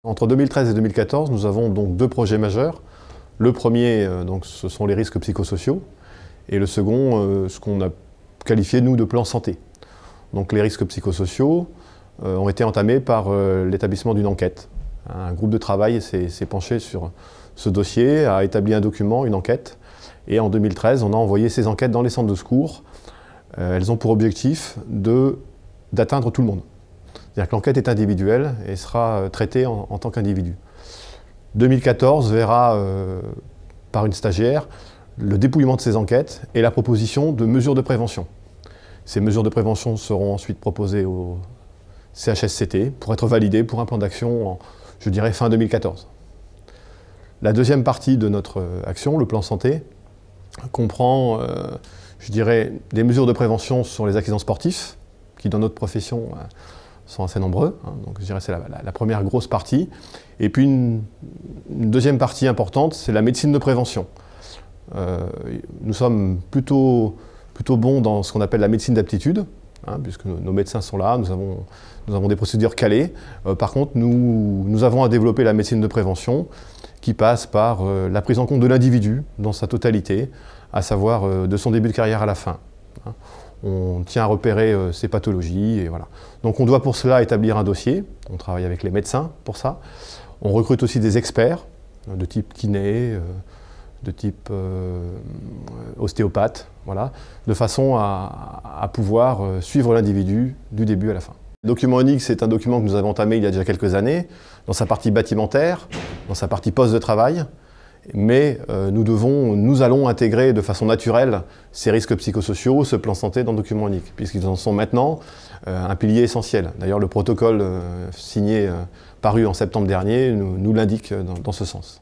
Entre 2013 et 2014, nous avons donc deux projets majeurs. Le premier, ce sont les risques psychosociaux, et le second, ce qu'on a qualifié, nous, de plan santé. Donc les risques psychosociaux ont été entamés par l'établissement d'une enquête. Un groupe de travail s'est penché sur ce dossier, a établi un document, une enquête, et en 2013, on a envoyé ces enquêtes dans les centres de secours. Elles ont pour objectif d'atteindre tout le monde. C'est-à-dire que l'enquête est individuelle et sera traitée en tant qu'individu. 2014 verra, par une stagiaire, le dépouillement de ces enquêtes et la proposition de mesures de prévention. Ces mesures de prévention seront ensuite proposées au CHSCT pour être validées pour un plan d'action, je dirais, fin 2014. La deuxième partie de notre action, le plan santé, comprend, je dirais, des mesures de prévention sur les accidents sportifs, qui dans notre profession sont assez nombreux, donc je dirais c'est la première grosse partie. Et puis une deuxième partie importante, c'est la médecine de prévention. Nous sommes plutôt bons dans ce qu'on appelle la médecine d'aptitude, puisque nos médecins sont là, nous avons des procédures calées. Par contre, nous avons à développer la médecine de prévention qui passe par la prise en compte de l'individu dans sa totalité, à savoir de son début de carrière à la fin. On tient à repérer ces pathologies, et voilà. Donc on doit pour cela établir un dossier, on travaille avec les médecins pour ça. On recrute aussi des experts de type kiné, de type ostéopathe, voilà, de façon à pouvoir suivre l'individu du début à la fin. Le document unique, c'est un document que nous avons entamé il y a déjà quelques années, dans sa partie bâtimentaire, dans sa partie poste de travail, mais nous allons intégrer de façon naturelle ces risques psychosociaux, ce plan santé dans le document unique, puisqu'ils en sont maintenant un pilier essentiel. D'ailleurs, le protocole signé, paru en septembre dernier, nous l'indique dans ce sens.